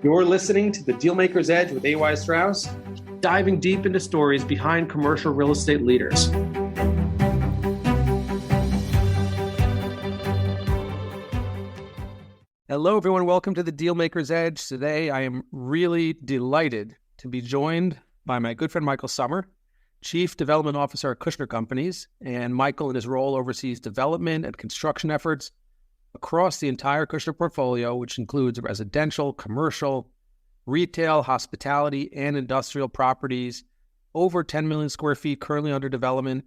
You're listening to The Dealmaker's Edge with A.Y. Strauss, diving deep into stories behind commercial real estate leaders. Hello, everyone. Welcome to The Dealmaker's Edge. Today, I am really delighted to be joined by my good friend, Michael Sommer, Chief Development Officer at Kushner Companies. And Michael, in his role, oversees development and construction efforts across the entire Kushner portfolio, which includes residential, commercial, retail, hospitality, and industrial properties, over 10 million square feet currently under development,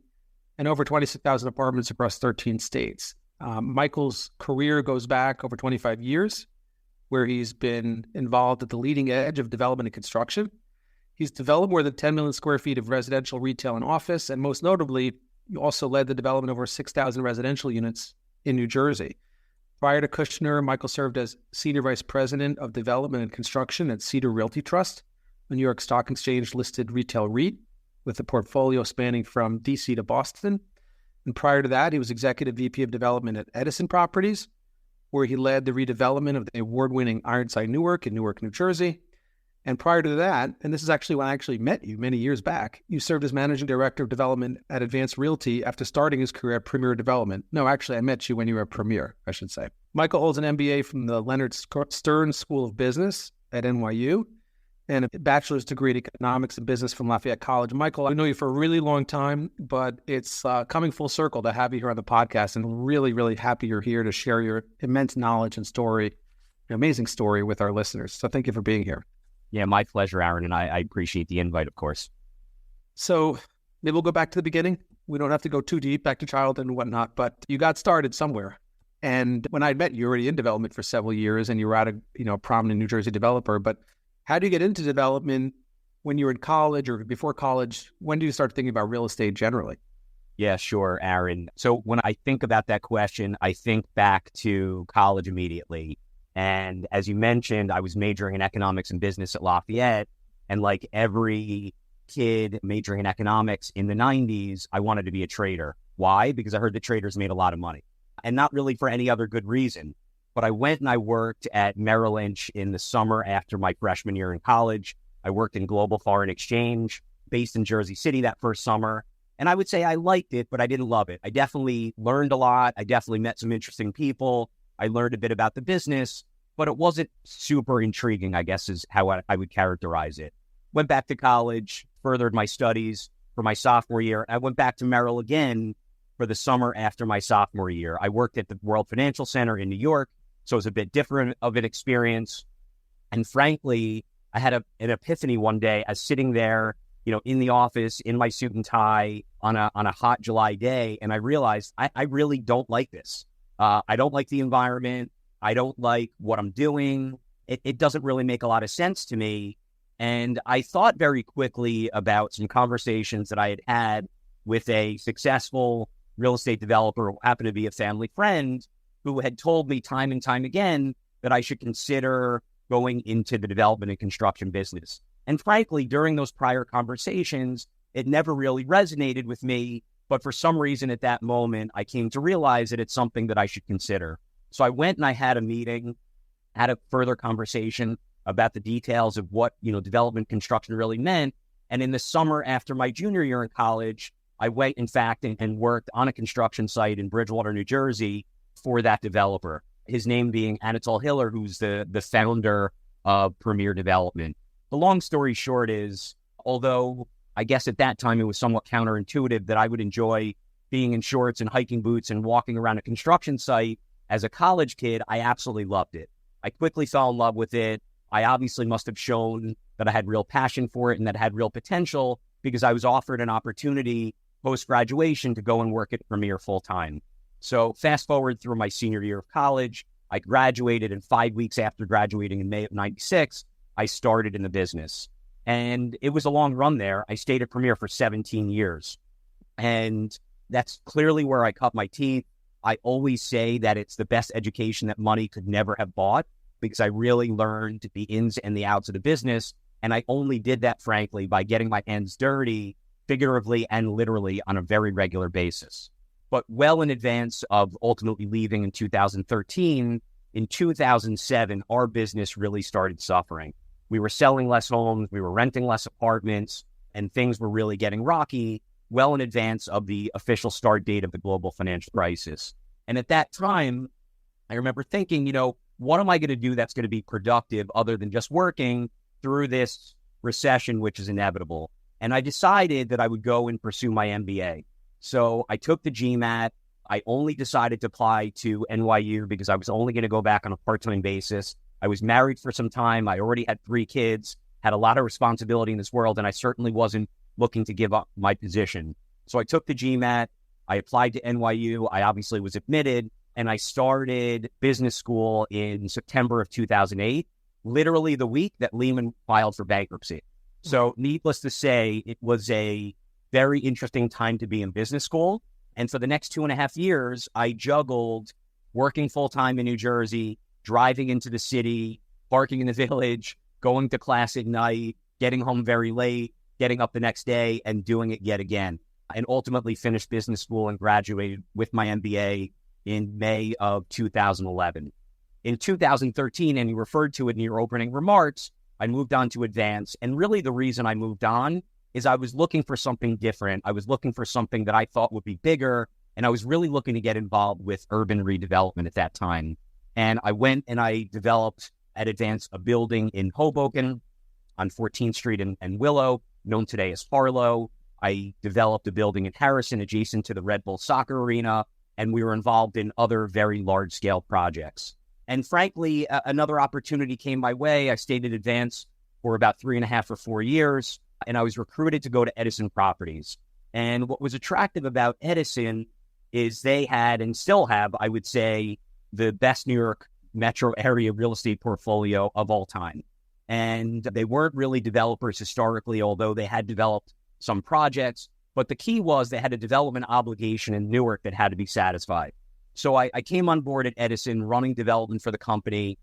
and over 26,000 apartments across 13 states. Michael's career goes back over 25 years, where he's been involved at the leading edge of development and construction. He's developed more than 10 million square feet of residential, retail, and office, and most notably, he also led the development of over 6,000 residential units in New Jersey. Prior to Kushner, Michael served as Senior Vice President of Development and Construction at Cedar Realty Trust, a New York Stock Exchange-listed retail REIT with a portfolio spanning from D.C. to Boston. And prior to that, he was Executive VP of Development at Edison Properties, where he led the redevelopment of the award-winning Ironside Newark in Newark, New Jersey. And prior to that, and this is actually when I actually met you many years back, you served as Managing Director of Development at Advance Realty after starting his career at Premier Development. No, actually, I met you when you were at Premier, I should say. Michael holds an MBA from the Leonard Stern School of Business at NYU and a bachelor's degree in economics and business from Lafayette College. Michael, I know you for a really long time, but it's coming full circle to have you here on the podcast, and really, really happy you're here to share your immense knowledge and story, an amazing story with our listeners. So thank you for being here. Yeah, my pleasure, Aaron, and I appreciate the invite, of course. So maybe we'll go back to the beginning. We don't have to go too deep, back to childhood and whatnot, but you got started somewhere. And when I met you, were already in development for several years, and you were at a prominent New Jersey developer. But how do you get into development when you were in college or before college? When do you start thinking about real estate generally? Yeah, sure, Aaron. So when I think about that question, I think back to college immediately. And as you mentioned, I was majoring in economics and business at Lafayette. And like every kid majoring in economics in the 90s, I wanted to be a trader. Why? Because I heard the traders made a lot of money. And not really for any other good reason. But I went and I worked at Merrill Lynch in the summer after my freshman year in college. I worked in global foreign exchange based in Jersey City that first summer. And I would say I liked it, but I didn't love it. I definitely learned a lot. I definitely met some interesting people. I learned a bit about the business, but it wasn't super intriguing, I guess is how I would characterize it. Went back to college, furthered my studies for my sophomore year. I went back to Merrill again for the summer after my sophomore year. I worked at the World Financial Center in New York, so it was a bit different of an experience. And frankly, I had an epiphany one day as sitting there, in the office, in my suit and tie on a hot July day. And I realized I really don't like this. I don't like the environment. I don't like what I'm doing. It doesn't really make a lot of sense to me. And I thought very quickly about some conversations that I had had with a successful real estate developer who happened to be a family friend who had told me time and time again that I should consider going into the development and construction business. And frankly, during those prior conversations, it never really resonated with me. But for some reason at that moment, I came to realize that it's something that I should consider. So I went and I had a meeting, had a further conversation about the details of what, development construction really meant. And in the summer after my junior year in college, I went, in fact, and worked on a construction site in Bridgewater, New Jersey for that developer, his name being Anatol Hiller, who's the founder of Premier Development. The long story short is, although I guess at that time it was somewhat counterintuitive that I would enjoy being in shorts and hiking boots and walking around a construction site, as a college kid, I absolutely loved it. I quickly fell in love with it. I obviously must have shown that I had real passion for it and that it had real potential because I was offered an opportunity post-graduation to go and work at Premier full-time. So fast forward through my senior year of college, I graduated, and 5 weeks after graduating in May of 96, I started in the business. And it was a long run there. I stayed at Premier for 17 years. And that's clearly where I cut my teeth. I always say that it's the best education that money could never have bought, because I really learned the ins and the outs of the business. And I only did that, frankly, by getting my hands dirty, figuratively and literally, on a very regular basis. But well in advance of ultimately leaving in 2013, in 2007, our business really started suffering. We were selling less homes, we were renting less apartments, and things were really getting rocky well in advance of the official start date of the global financial crisis. And at that time, I remember thinking, what am I going to do that's going to be productive other than just working through this recession, which is inevitable? And I decided that I would go and pursue my MBA. So I took the GMAT. I only decided to apply to NYU because I was only going to go back on a part-time basis. I was married for some time. I already had 3 kids, had a lot of responsibility in this world, and I certainly wasn't looking to give up my position. So I took the GMAT. I applied to NYU. I obviously was admitted, and I started business school in September of 2008, literally the week that Lehman filed for bankruptcy. So needless to say, it was a very interesting time to be in business school. And for the next 2.5 years, I juggled working full-time in New Jersey, driving into the city, parking in the village, going to class at night, getting home very late, getting up the next day, and doing it yet again. And ultimately finished business school and graduated with my MBA in May of 2011. In 2013, and you referred to it in your opening remarks, I moved on to Advance. And really the reason I moved on is I was looking for something different. I was looking for something that I thought would be bigger. And I was really looking to get involved with urban redevelopment at that time. And I went and I developed at Advance a building in Hoboken on 14th Street and Willow, known today as Harlow. I developed a building in Harrison adjacent to the Red Bull soccer arena, and we were involved in other very large-scale projects. And frankly, another opportunity came my way. I stayed at Advance for about 3.5 or 4 years, and I was recruited to go to Edison Properties. And what was attractive about Edison is they had and still have, I would say, the best New York metro area real estate portfolio of all time. And they weren't really developers historically, although they had developed some projects. But the key was they had a development obligation in Newark that had to be satisfied. So I came on board at Edison, running development for the company,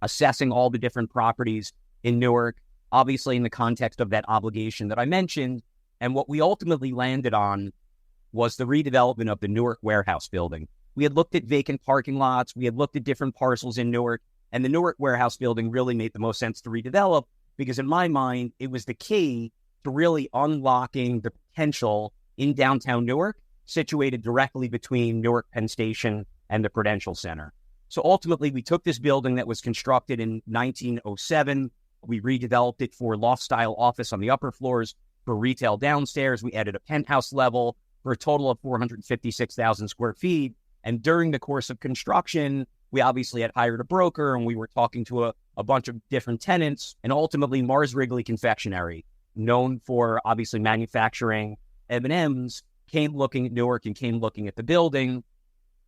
assessing all the different properties in Newark, obviously in the context of that obligation that I mentioned. And what we ultimately landed on was the redevelopment of the Newark warehouse building. We had looked at vacant parking lots. We had looked at different parcels in Newark. And the Newark warehouse building really made the most sense to redevelop because in my mind, it was the key to really unlocking the potential in downtown Newark, situated directly between Newark Penn Station and the Prudential Center. So ultimately, we took this building that was constructed in 1907. We redeveloped it for loft-style office on the upper floors, for retail downstairs. We added a penthouse level for a total of 456,000 square feet. And during the course of construction, we obviously had hired a broker and we were talking to a bunch of different tenants. And ultimately, Mars Wrigley Confectionery, known for obviously manufacturing M&Ms, came looking at Newark and came looking at the building.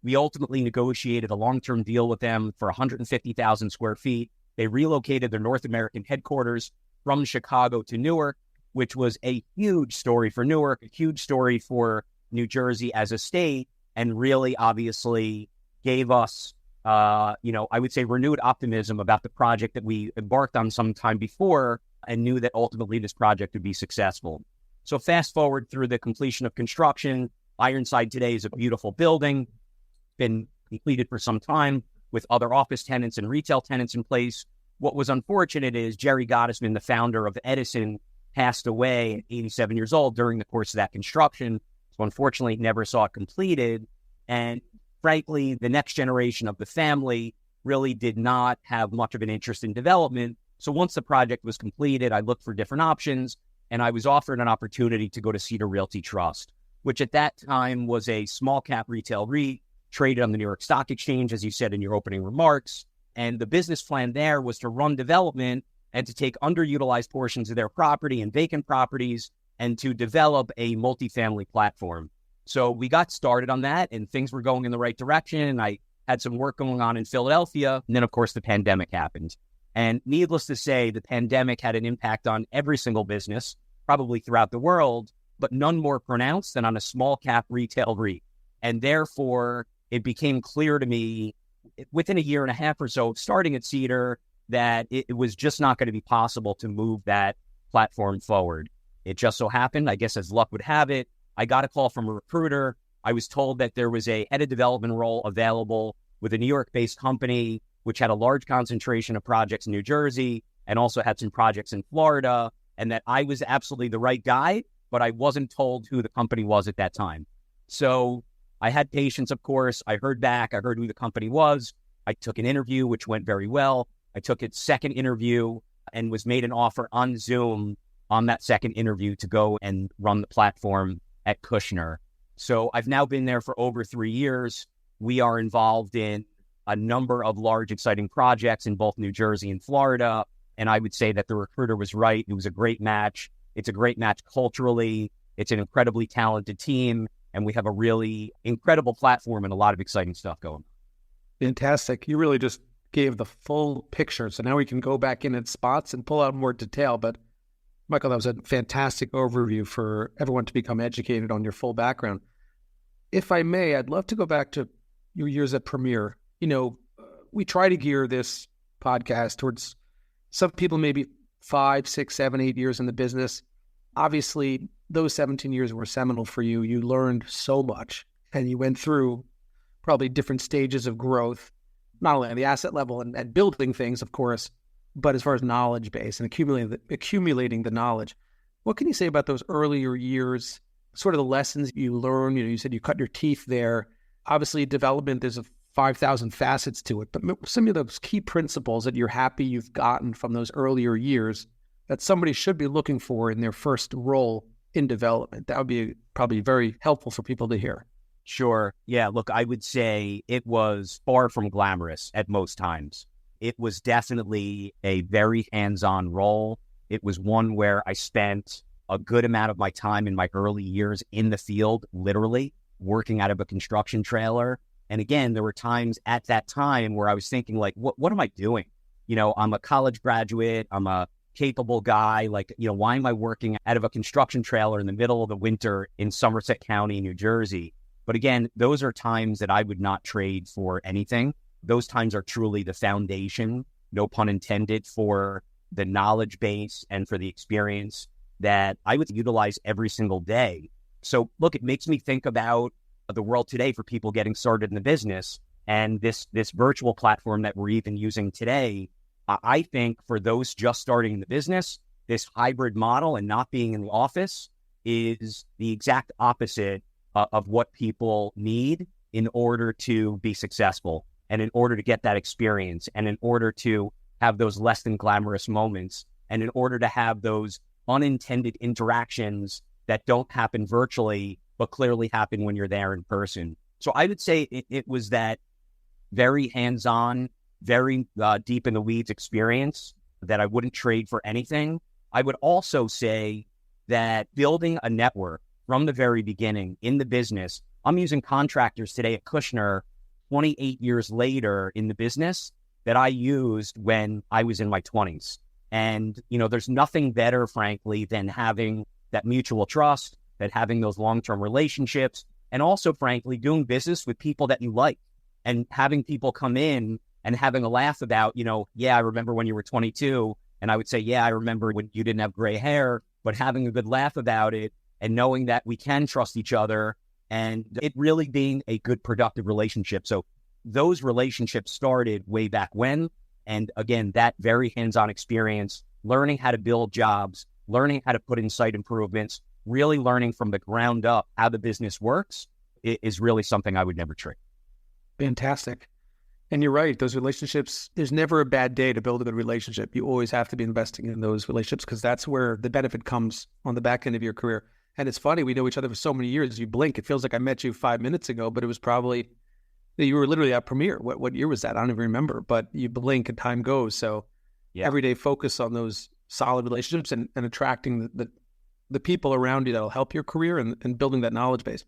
We ultimately negotiated a long-term deal with them for 150,000 square feet. They relocated their North American headquarters from Chicago to Newark, which was a huge story for Newark, a huge story for New Jersey as a state, and really obviously gave us, I would say renewed optimism about the project that we embarked on some time before and knew that ultimately this project would be successful. So fast forward through the completion of construction, Ironside today is a beautiful building, been completed for some time with other office tenants and retail tenants in place. What was unfortunate is Jerry Gottesman, the founder of Edison, passed away at 87 years old during the course of that construction. So unfortunately, never saw it completed. And frankly, the next generation of the family really did not have much of an interest in development. So once the project was completed, I looked for different options and I was offered an opportunity to go to Cedar Realty Trust, which at that time was a small cap retail REIT traded on the New York Stock Exchange, as you said in your opening remarks. And the business plan there was to run development and to take underutilized portions of their property and vacant properties and to develop a multifamily platform. So we got started on that and things were going in the right direction. I had some work going on in Philadelphia. And then, of course, the pandemic happened. And needless to say, the pandemic had an impact on every single business, probably throughout the world, but none more pronounced than on a small cap retail REIT. And therefore, it became clear to me within a year and a half or so, starting at Cedar, that it was just not going to be possible to move that platform forward. It just so happened, I guess as luck would have it, I got a call from a recruiter. I was told that there was a head of development role available with a New York-based company which had a large concentration of projects in New Jersey and also had some projects in Florida, and that I was absolutely the right guy, but I wasn't told who the company was at that time. So I had patience, of course. I heard back. I heard who the company was. I took an interview, which went very well. I took its second interview and was made an offer on Zoom on that second interview to go and run the platform at Kushner. So I've now been there for over 3 years. We are involved in a number of large, exciting projects in both New Jersey and Florida. And I would say that the recruiter was right. It was a great match. It's a great match culturally. It's an incredibly talented team. And we have a really incredible platform and a lot of exciting stuff going on. Fantastic. You really just gave the full picture. So now we can go back in at spots and pull out more detail. But Michael, that was a fantastic overview for everyone to become educated on your full background. If I may, I'd love to go back to your years at Premier. We try to gear this podcast towards some people, maybe 5, 6, 7, 8 years in the business. Obviously, those 17 years were seminal for you. You learned so much, and you went through probably different stages of growth, not only on the asset level and building things, of course, but as far as knowledge base and accumulating the knowledge. What can you say about those earlier years, sort of the lessons you learned? You said you cut your teeth there. Obviously, development, there's 5,000 facets to it, but some of those key principles that you're happy you've gotten from those earlier years that somebody should be looking for in their first role in development. That would be probably very helpful for people to hear. Sure. Yeah, look, I would say it was far from glamorous at most times. It was definitely a very hands-on role. It was one where I spent a good amount of my time in my early years in the field, literally working out of a construction trailer. And again, there were times at that time where I was thinking, like, what am I doing? I'm a college graduate. I'm a capable guy. Why am I working out of a construction trailer in the middle of the winter in Somerset County, New Jersey? But again, those are times that I would not trade for anything. Those times are truly the foundation, no pun intended, for the knowledge base and for the experience that I would utilize every single day. So look, it makes me think about the world today for people getting started in the business, and this virtual platform that we're even using today. I think for those just starting in the business, this hybrid model and not being in the office is the exact opposite of what people need in order to be successful and in order to get that experience and in order to have those less than glamorous moments and in order to have those unintended interactions that don't happen virtually but clearly happen when you're there in person. So I would say it was that very hands-on, very deep in the weeds experience that I wouldn't trade for anything. I would also say that building a network from the very beginning in the business, I'm using contractors today at Kushner 28 years later in the business that I used when I was in my 20s. And, there's nothing better, frankly, than having that mutual trust, that having those long-term relationships, and also, frankly, doing business with people that you like and having people come in and having a laugh about, I remember when you were 22. And I would say, I remember when you didn't have gray hair, but having a good laugh about it and knowing that we can trust each other and it really being a good, productive relationship. So those relationships started way back when. And again, that very hands-on experience, learning how to build jobs, learning how to put in site improvements, really learning from the ground up how the business works is really something I would never trade. Fantastic. And you're right. Those relationships, there's never a bad day to build a good relationship. You always have to be investing in those relationships because that's where the benefit comes on the back end of your career. And it's funny, we know each other for so many years. You blink, it feels like I met you 5 minutes ago, but it was probably, you were literally at Premier. What year was that? I don't even remember, but you blink and time goes. So everyday focus on those solid relationships and attracting the people around you that'll help your career and building that knowledge base.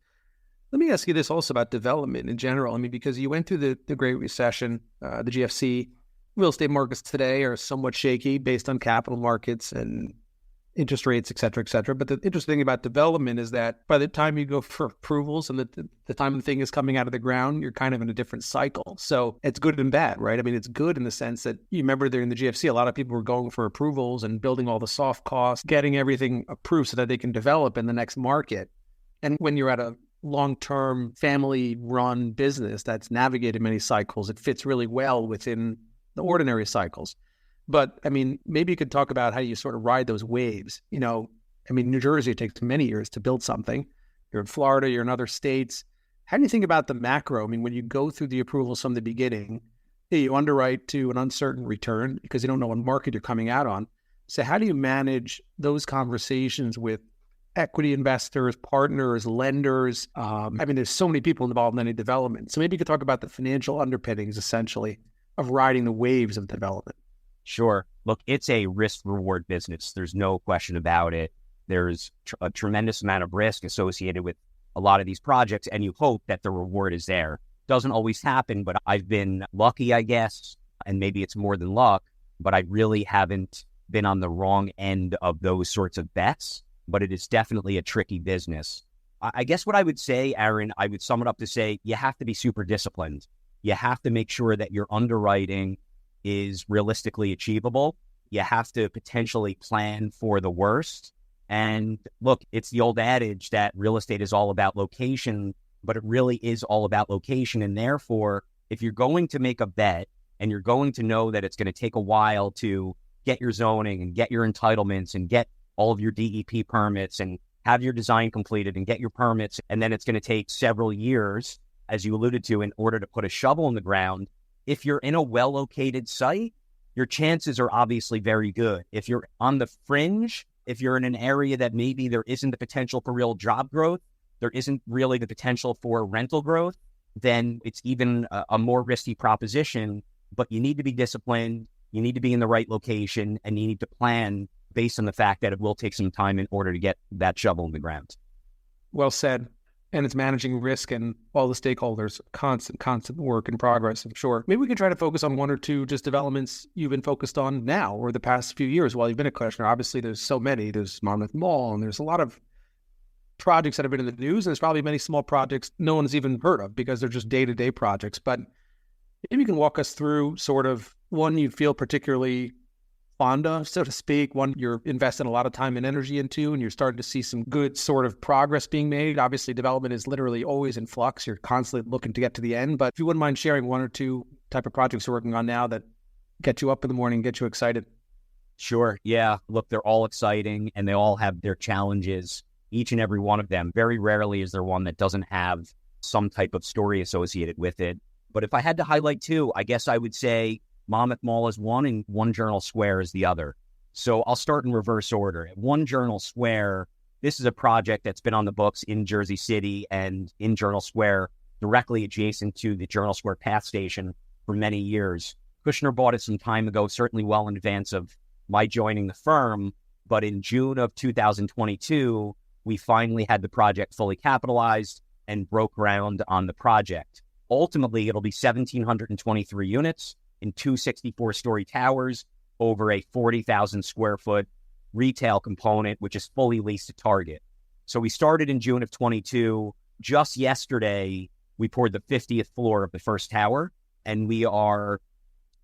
Let me ask you this also about development in general. because you went through the Great Recession, the GFC. Real estate markets today are somewhat shaky based on capital markets and interest rates, et cetera, et cetera. But the interesting thing about development is that by the time you go for approvals and the time the thing is coming out of the ground, you're kind of in a different cycle. So it's good and bad, right? It's good in the sense that you remember during the GFC, a lot of people were going for approvals and building all the soft costs, getting everything approved so that they can develop in the next market. And when you're at a long-term family-run business that's navigated many cycles. It fits really well within the ordinary cycles. But I mean, maybe you could talk about how you sort of ride those waves. New Jersey, it takes many years to build something. You're in Florida, you're in other states. How do you think about the macro? I mean, when you go through the approvals from the beginning, you underwrite to an uncertain return because you don't know what market you're coming out on. So how do you manage those conversations with equity investors, partners, lenders? There's so many people involved in any development. So maybe you could talk about the financial underpinnings, essentially, of riding the waves of development. Sure. Look, it's a risk-reward business. There's no question about it. There's a tremendous amount of risk associated with a lot of these projects, and you hope that the reward is there. Doesn't always happen, but I've been lucky, I guess, and maybe it's more than luck, but I really haven't been on the wrong end of those sorts of bets, but it is definitely a tricky business. I guess what I would say, Aaron, I would sum it up to say, you have to be super disciplined. You have to make sure that your underwriting is realistically achievable. You have to potentially plan for the worst. And look, it's the old adage that real estate is all about location, but it really is all about location. And therefore, if you're going to make a bet and you're going to know that it's going to take a while to get your zoning and get your entitlements and get all of your DEP permits and have your design completed and get your permits, and then it's going to take several years, as you alluded to, in order to put a shovel in the ground, if you're in a well-located site, your chances are obviously very good. If you're on the fringe, if you're in an area that maybe there isn't the potential for real job growth, there isn't really the potential for rental growth, then it's even a more risky proposition. But you need to be disciplined, you need to be in the right location, and you need to plan based on the fact that it will take some time in order to get that shovel in the ground. Well said. And it's managing risk and all the stakeholders, constant work in progress, I'm sure. Maybe we can try to focus on one or two just developments you've been focused on now or the past few years while you've been at Kushner. Obviously, there's so many. There's Monmouth Mall, and there's a lot of projects that have been in the news, and there's probably many small projects no one's even heard of because they're just day-to-day projects. But maybe you can walk us through sort of one you feel particularly fond of, so to speak, one you're investing a lot of time and energy into, and you're starting to see some good sort of progress being made. Obviously, development is literally always in flux. You're constantly looking to get to the end. But if you wouldn't mind sharing one or two type of projects you're working on now that get you up in the morning, get you excited. Sure. Yeah. Look, they're all exciting and they all have their challenges, each and every one of them. Very rarely is there one that doesn't have some type of story associated with it. But if I had to highlight two, I guess I would say Monmouth Mall is one and One Journal Square is the other. So I'll start in reverse order. At One Journal Square, this is a project that's been on the books in Jersey City and in Journal Square, directly adjacent to the Journal Square Path Station for many years. Kushner bought it some time ago, certainly well in advance of my joining the firm. But in June of 2022, we finally had the project fully capitalized and broke ground on the project. Ultimately, it'll be 1,723 units in two 64-story towers over a 40,000 square foot retail component, which is fully leased to Target. So we started in June of 22. Just yesterday, we poured the 50th floor of the first tower, and we are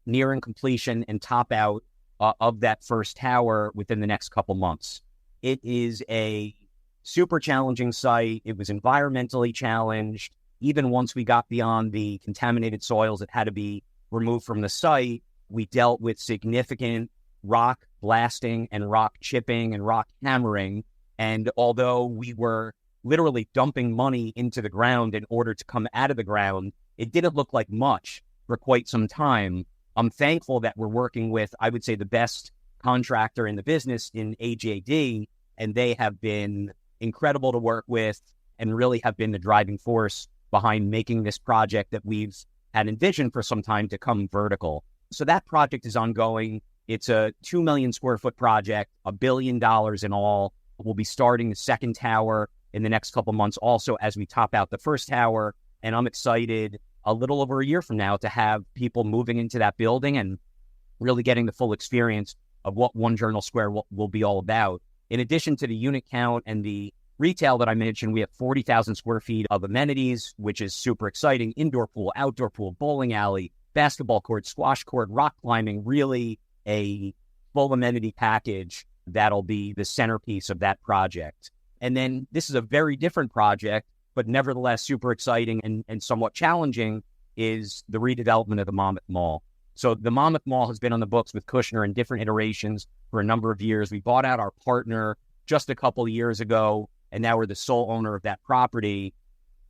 nearing completion and top out of that first tower within the next couple months. It is a super challenging site. It was environmentally challenged. Even once we got beyond the contaminated soils that had to be removed from the site, we dealt with significant rock blasting and rock chipping and rock hammering. And although we were literally dumping money into the ground in order to come out of the ground, it didn't look like much for quite some time. I'm thankful that we're working with, I would say, the best contractor in the business in AJD, and they have been incredible to work with and really have been the driving force behind making this project that we've had envisioned for some time to come vertical. So that project is ongoing. It's a 2 million square foot project, $1 billion in all. We'll be starting the second tower in the next couple months also as we top out the first tower. And I'm excited a little over a year from now to have people moving into that building and really getting the full experience of what One Journal Square will be all about. In addition to the unit count and the retail that I mentioned, we have 40,000 square feet of amenities, which is super exciting. Indoor pool, outdoor pool, bowling alley, basketball court, squash court, rock climbing, really a full amenity package that'll be the centerpiece of that project. And then this is a very different project. but nevertheless super exciting and somewhat challenging, is the redevelopment of the Monmouth Mall. So the Monmouth Mall has been on the books with Kushner in different iterations for a number of years. We bought out our partner just a couple of years ago, and now we're the sole owner of that property.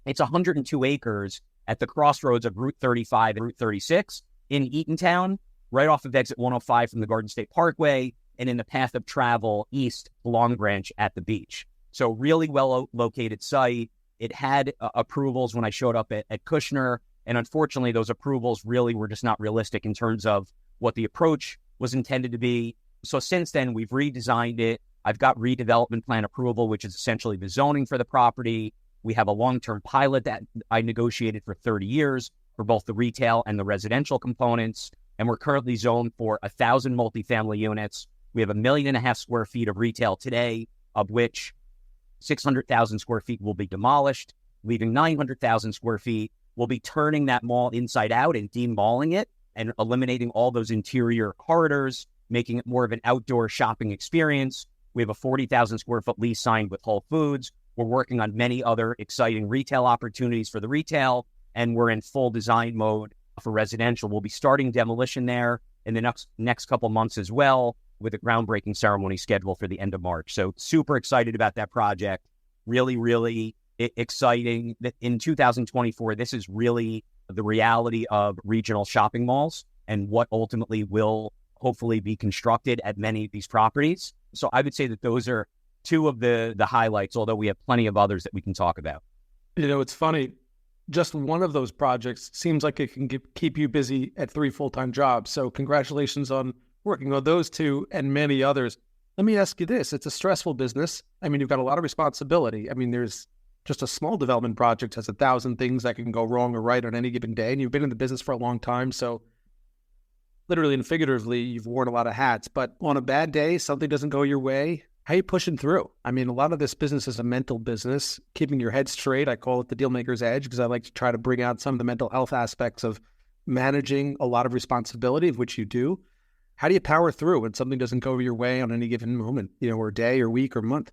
It's 102 acres at the crossroads of Route 35 and Route 36 in Eatontown, right off of exit 105 from the Garden State Parkway, and in the path of travel east to Long Branch at the beach. So really well located site. It had approvals when I showed up at Kushner, and unfortunately those approvals really were just not realistic in terms of what the approach was intended to be. So since then, we've redesigned it. I've got redevelopment plan approval, which is essentially the zoning for the property. We have a long-term pilot that I negotiated for 30 years for both the retail and the residential components. And we're currently zoned for 1,000 multifamily units. We have 1.5 million square feet of retail today, of which 600,000 square feet will be demolished, leaving 900,000 square feet. We'll be turning that mall inside out and demalling it and eliminating all those interior corridors, making it more of an outdoor shopping experience. We have a 40,000 square foot lease signed with Whole Foods. We're working on many other exciting retail opportunities for the retail, and we're in full design mode for residential. We'll be starting demolition there in the next couple months as well, with a groundbreaking ceremony scheduled for the end of March. So super excited about that project. Really, really exciting. In 2024, this is really the reality of regional shopping malls and what ultimately will hopefully be constructed at many of these properties. So I would say that those are two of the highlights, although we have plenty of others that we can talk about. You know, it's funny. Just one of those projects seems like it can keep you busy at 3 full-time jobs. So congratulations on working on those two and many others. Let me ask you this. It's a stressful business. I mean, you've got a lot of responsibility. I mean, there's just a small development project has 1,000 things that can go wrong or right on any given day. And you've been in the business for a long time. So literally and figuratively, you've worn a lot of hats. But on a bad day, something doesn't go your way. How are you pushing through? I mean, a lot of this business is a mental business, keeping your head straight. I call it the dealmaker's edge because I like to try to bring out some of the mental health aspects of managing a lot of responsibility, of which you do. How do you power through when something doesn't go your way on any given moment, or day or week or month?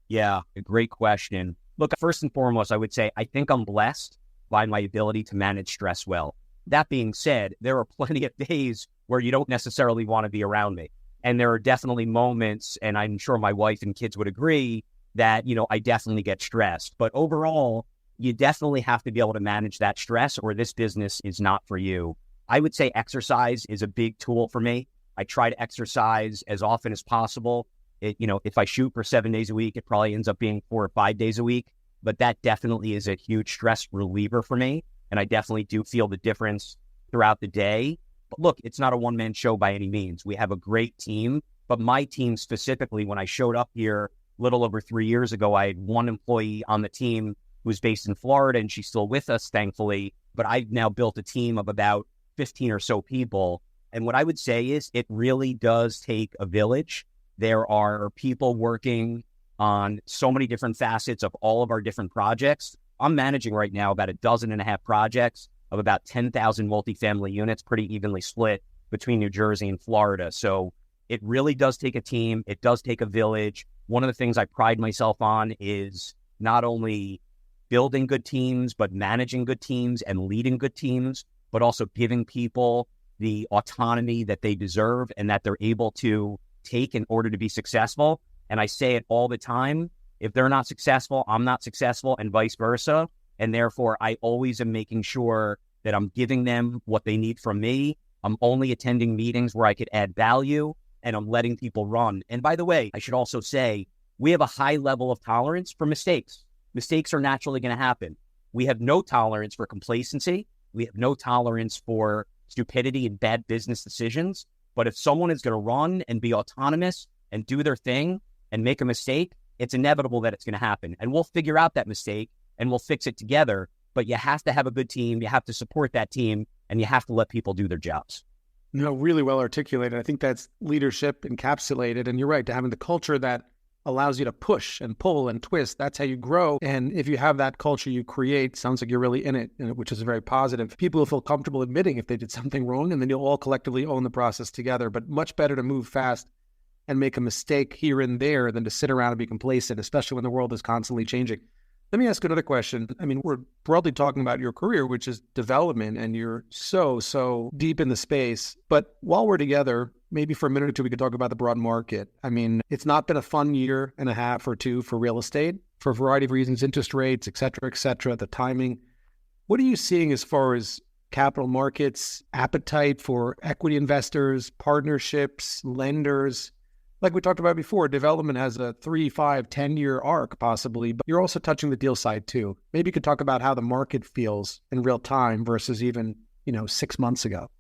Yeah, a great question. Look, first and foremost, I would say I think I'm blessed by my ability to manage stress well. That being said, there are plenty of days where you don't necessarily want to be around me. And there are definitely moments, and I'm sure my wife and kids would agree, that, I definitely get stressed. But overall, you definitely have to be able to manage that stress or this business is not for you. I would say exercise is a big tool for me. I try to exercise as often as possible. If I shoot for 7 days a week, it probably ends up being 4 or 5 days a week. But that definitely is a huge stress reliever for me. And I definitely do feel the difference throughout the day. But look, it's not a one-man show by any means. We have a great team. But my team specifically, when I showed up here a little over 3 years ago, I had one employee on the team who was based in Florida, and she's still with us, thankfully. But I've now built a team of about 15 or so people. And what I would say is it really does take a village. There are people working on so many different facets of all of our different projects. I'm managing right now about 12.5 projects of about 10,000 multifamily units, pretty evenly split between New Jersey and Florida. So it really does take a team. It does take a village. One of the things I pride myself on is not only building good teams, but managing good teams and leading good teams, but also giving people the autonomy that they deserve and that they're able to take in order to be successful. And I say it all the time. If they're not successful, I'm not successful, and vice versa. And therefore, I always am making sure that I'm giving them what they need from me. I'm only attending meetings where I could add value, and I'm letting people run. And by the way, I should also say, we have a high level of tolerance for mistakes. Mistakes are naturally going to happen. We have no tolerance for complacency. We have no tolerance for stupidity and bad business decisions. But if someone is going to run and be autonomous and do their thing and make a mistake, it's inevitable that it's going to happen. And we'll figure out that mistake and we'll fix it together. But you have to have a good team. You have to support that team, and you have to let people do their jobs. No, really well articulated. I think that's leadership encapsulated. And you're right, to having the culture that allows you to push and pull and twist. That's how you grow. And if you have that culture you create, sounds like you're really in it, which is very positive. People will feel comfortable admitting if they did something wrong, and then you'll all collectively own the process together. But much better to move fast and make a mistake here and there than to sit around and be complacent, especially when the world is constantly changing. Let me ask another question. I mean, we're broadly talking about your career, which is development, and you're so deep in the space. But while we're together, maybe for a minute or two, we could talk about the broad market. I mean, it's not been a fun year and a half or two for real estate for a variety of reasons, interest rates, et cetera, the timing. What are you seeing as far as capital markets, appetite for equity investors, partnerships, lenders? Like we talked about before, development has a 3, 5, 10-year arc possibly, but you're also touching the deal side too. Maybe you could talk about how the market feels in real time versus even, 6 months ago.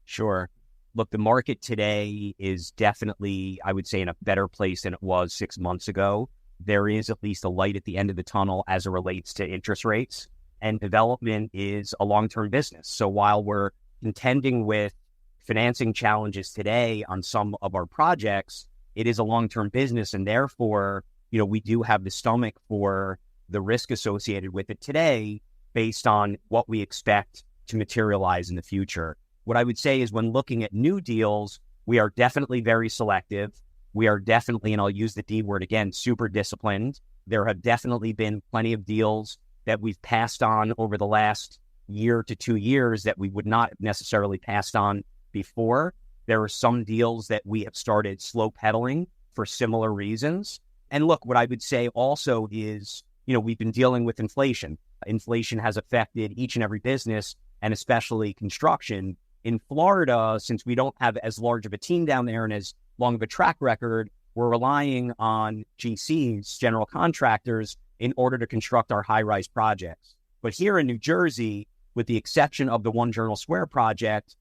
Sure. Look, the market today is definitely, I would say, in a better place than it was 6 months ago. There is at least a light at the end of the tunnel as it relates to interest rates, and development is a long-term business. So while we're contending with financing challenges today on some of our projects, it is a long-term business, and therefore, we do have the stomach for the risk associated with it today based on what we expect to materialize in the future. What I would say is when looking at new deals, we are definitely very selective. We are definitely, and I'll use the D word again, super disciplined. There have definitely been plenty of deals that we've passed on over the last year to 2 years that we would not have necessarily passed on before. There are some deals that we have started slow pedaling for similar reasons. And look, what I would say also is, we've been dealing with inflation. Inflation has affected each and every business, and especially construction. In Florida, since we don't have as large of a team down there and as long of a track record, we're relying on GCs, general contractors, in order to construct our high-rise projects. But here in New Jersey, with the exception of the One Journal Square project,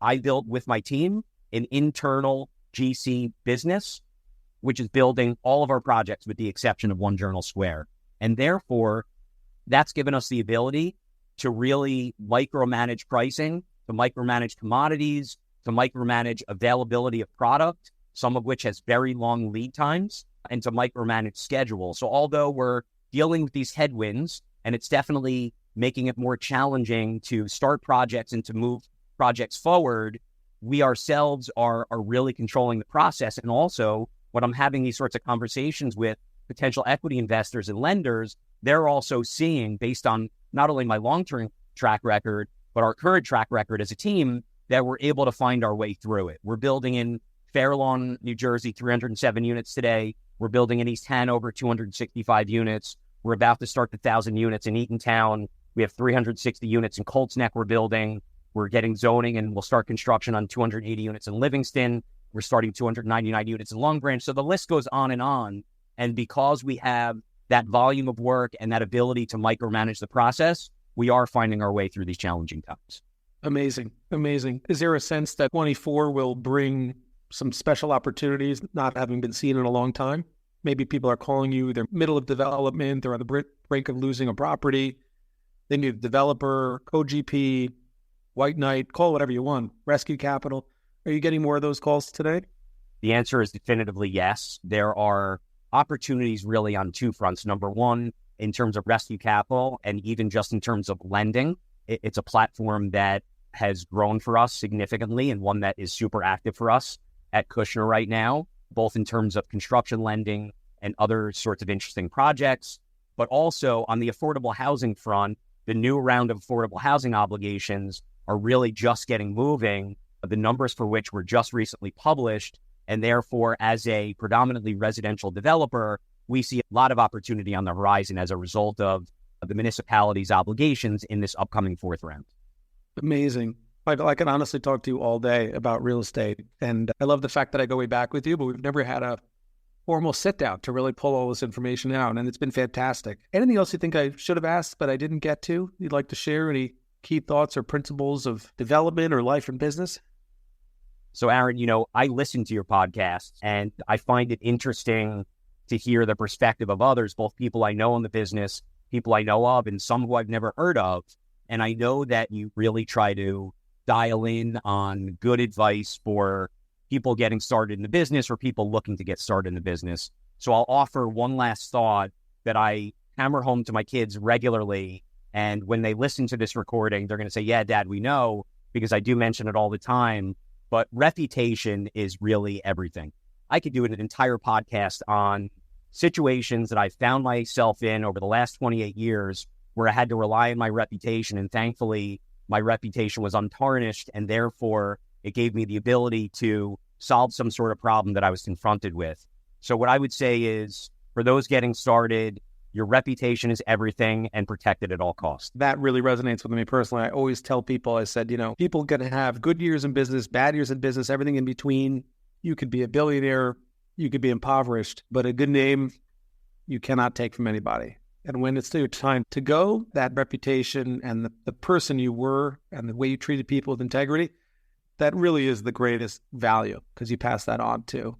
I built with my team an internal GC business, which is building all of our projects with the exception of One Journal Square. And therefore, that's given us the ability to really micromanage pricing, to micromanage commodities, to micromanage availability of product, some of which has very long lead times, and to micromanage schedule. So although we're dealing with these headwinds, and it's definitely making it more challenging to start projects and to move projects forward, we ourselves are really controlling the process. And also, when I'm having these sorts of conversations with potential equity investors and lenders, they're also seeing, based on not only my long-term track record, but our current track record as a team, that we're able to find our way through it. We're building in Fair Lawn, New Jersey, 307 units today. We're building in East Hanover, 265 units. We're about to start the 1,000 units in Eatontown. We have 360 units in Colts Neck we're building. We're getting zoning, and we'll start construction on 280 units in Livingston. We're starting 299 units in Long Branch. So the list goes on and on. And because we have that volume of work and that ability to micromanage the process, we are finding our way through these challenging times. Amazing. Is there a sense that 24 will bring some special opportunities not having been seen in a long time? Maybe people are calling you, they're middle of development, they're on the brink of losing a property. They need a developer, co-GP, White Knight, call whatever you want, rescue capital. Are you getting more of those calls today? The answer is definitively yes. There are opportunities really on two fronts. Number one, in terms of rescue capital, and even just in terms of lending, it's a platform that has grown for us significantly and one that is super active for us at Kushner right now, both in terms of construction lending and other sorts of interesting projects, but also on the affordable housing front, the new round of affordable housing obligations are really just getting moving, the numbers for which were just recently published. And therefore, as a predominantly residential developer, we see a lot of opportunity on the horizon as a result of the municipality's obligations in this upcoming fourth round. Amazing. Michael, I can honestly talk to you all day about real estate. And I love the fact that I go way back with you, but we've never had a formal sit down to really pull all this information out. And it's been fantastic. Anything else you think I should have asked, but I didn't get to? You'd like to share any key thoughts or principles of development or life and business? So Aaron, I listen to your podcast and I find it interesting to hear the perspective of others, both people I know in the business, people I know of, and some who I've never heard of. And I know that you really try to dial in on good advice for people getting started in the business or people looking to get started in the business. So I'll offer one last thought that I hammer home to my kids regularly. And when they listen to this recording, they're going to say, yeah, Dad, we know, because I do mention it all the time. But reputation is really everything. I could do an entire podcast on situations that I found myself in over the last 28 years where I had to rely on my reputation. And thankfully, my reputation was untarnished. And therefore, it gave me the ability to solve some sort of problem that I was confronted with. So what I would say is, for those getting started, your reputation is everything, and protect it at all costs. That really resonates with me personally. I always tell people, I said, people can have good years in business, bad years in business, everything in between. You could be a billionaire, you could be impoverished, but a good name you cannot take from anybody. And when it's your time to go, that reputation and the person you were and the way you treated people with integrity, that really is the greatest value because you pass that on too.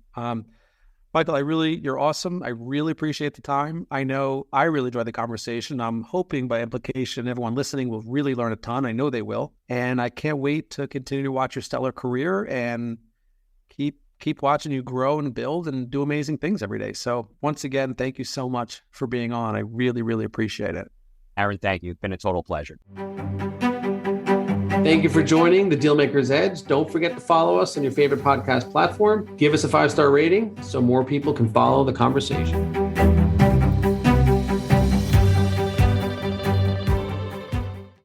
Michael, you're awesome. I really appreciate the time. I know I really enjoyed the conversation. I'm hoping by implication, everyone listening will really learn a ton. I know they will. And I can't wait to continue to watch your stellar career and keep watching you grow and build and do amazing things every day. So once again, thank you so much for being on. I really, really appreciate it. Aaron, thank you. It's been a total pleasure. Thank you for joining the Dealmaker's Edge. Don't forget to follow us on your favorite podcast platform. Give us a 5-star rating so more people can follow the conversation.